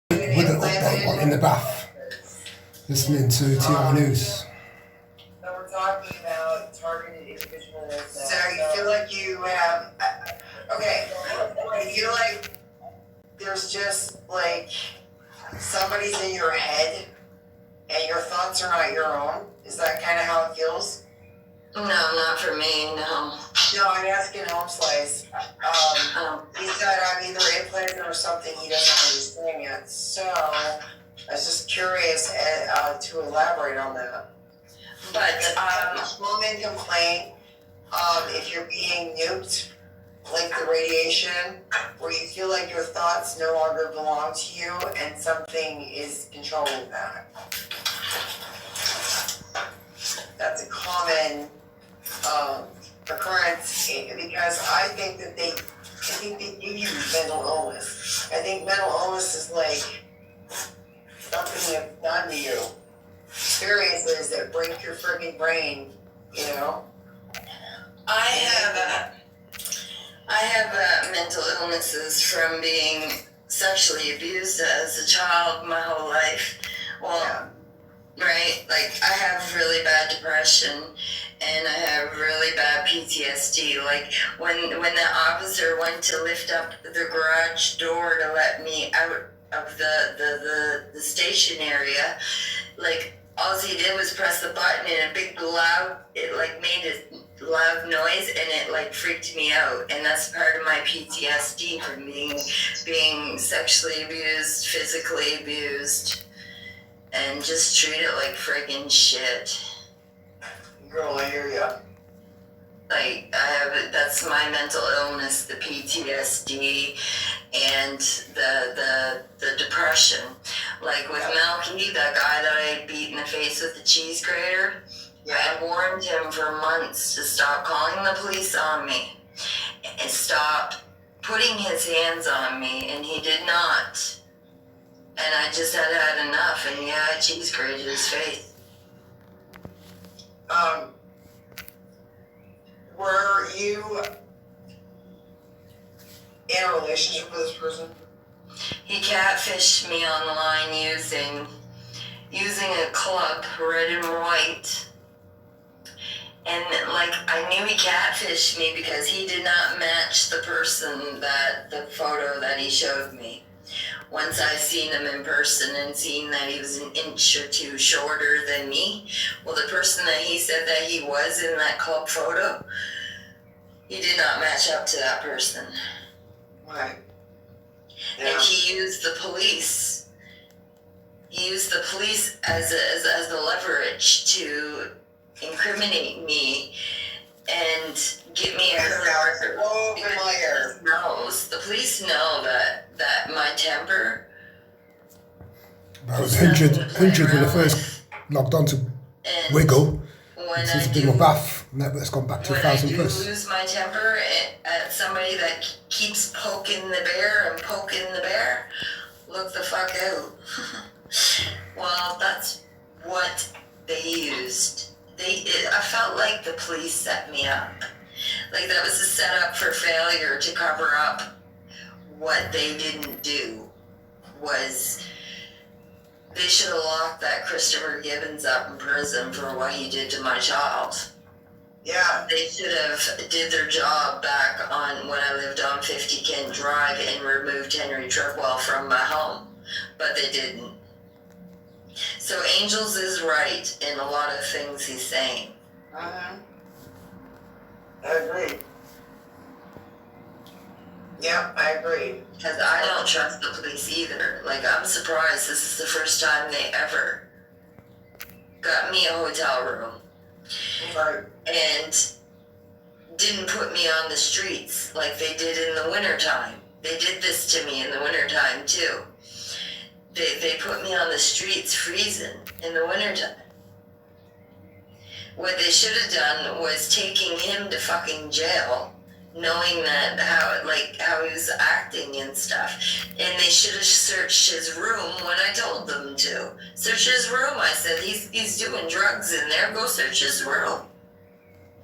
with an update while in the bath, listening to TR News. So we're talking about targeted individuals. So you feel like you have, okay, you feel like there's just like somebody's in your head and your thoughts are not your own? Is that kind of how it feels? No, not for me, no. No, I'm asking Home Slice. He said I'm either implanted or something he doesn't understand yet. So I was just curious to elaborate on that. But woman complaint, if you're being nuked, like the radiation, where you feel like your thoughts no longer belong to you and something is controlling that. That's a common occurrence because I think they give you mental illness. I think mental illness is like something that's done to you. Experiences that break your freaking brain, you know? I have mental illnesses from being sexually abused as a child my whole life. Well, yeah. Right? Like, I have really bad depression and I have really bad PTSD. Like, when the officer went to lift up the garage door to let me out of the station area, like, all he did was press the button and a big loud, it like made a loud noise and it like freaked me out. And that's part of my PTSD from being sexually abused, physically abused, and just treated like friggin' shit. Girl, I hear ya. Like, that's my mental illness, the PTSD and the depression. Like with Melky, that guy that I beat in the face with the cheese grater, I had warned him for months to stop calling the police on me and stop putting his hands on me, and he did not. And I just had enough, and yeah, I cheese grated his face. Were you in a relationship with this person? He catfished me online using a club, red and white. And like, I knew he catfished me because he did not match the person the photo that he showed me. Once I seen him in person and seen that he was an inch or two shorter than me, well, the person that he said that he was in that club photo, he did not match up to that person. Right. Yeah. And he used the police. He used the police as a leverage to incriminate me and get me a criminal record. The police know that my temper. I was 100 when I first logged on to Wiggle. Since I've been in my bath, network's gone back to 1,000 plus. When I do lose my temper at somebody that keeps poking the bear, look the fuck out. Well, that's what they used. I felt like the police set me up. Like that was a setup for failure to cover up what they didn't do. Was they should have locked that Christopher Gibbons up in prison for what he did to my child. Yeah. They should have did their job back on when I lived on 50 Kent Drive and removed Henry Trickwell from my home, but they didn't. So Angels is right in a lot of things he's saying. I agree. Yeah, I agree. Because I don't trust the police either. Like, I'm surprised this is the first time they ever got me a hotel room. Right. And didn't put me on the streets like they did in the wintertime. They did this to me in the wintertime too. They put me on the streets freezing in the wintertime. What they should have done was taking him to fucking jail, knowing that how he was acting and stuff. And they should have searched his room when I told them to. Search his room. I said, he's doing drugs in there. Go search his room.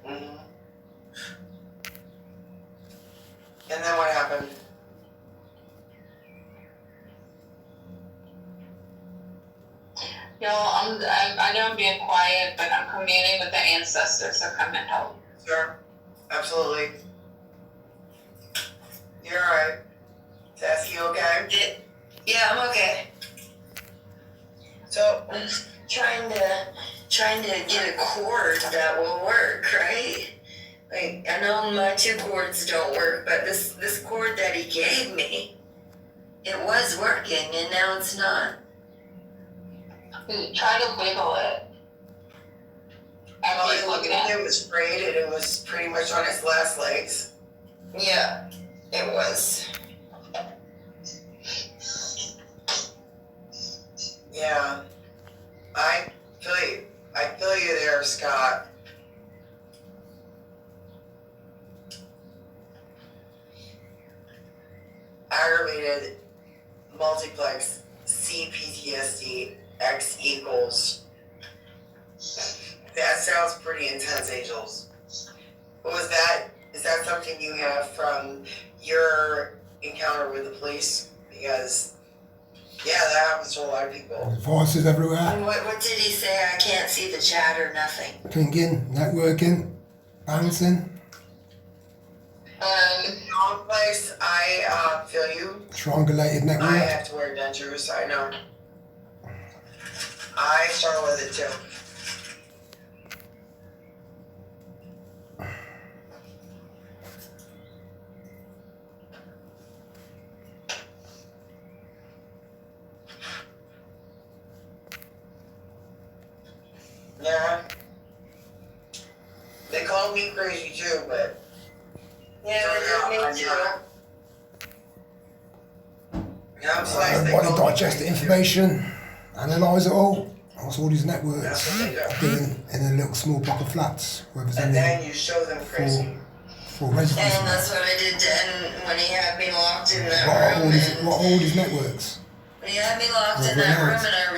Mm-hmm. And then what happened? Yo, I know I'm being quiet, but I'm communing with the ancestors, so come and help. Sure. Absolutely. You're alright. Sassy, you okay? Yeah, I'm okay. So, I'm trying to get a cord that will work, right? Like, I know my 2 cords don't work, but this cord that he gave me, it was working, and now it's not. Try to wiggle it. well, it was frayed and it was pretty much on its last legs. Yeah, it was. Yeah. I feel you there, Scott. Aggravated multiplex CPTSD X equals. That sounds pretty intense, Angels. Is that something you have from your encounter with the police? Because, yeah, that happens to a lot of people. Voices everywhere. And what did he say? I can't see the chat or nothing. Pinging, networking, bouncing. Wrong place, I feel you. Triangulated network. I have to wear dentures, I know. I struggle with it too. Yeah. They called me crazy too, but Yeah, they did me too. yeah, I'm sorry. They Body called me digest the crazy, too. information, analyse it all. That's all these networks That's what they do. doing in a little small block of flats, And representing then you show them crazy. for residents. And that's what I did then when he had me locked in that What are all room. these, And what are all these networks? when he had me locked in Well, that right. room, and I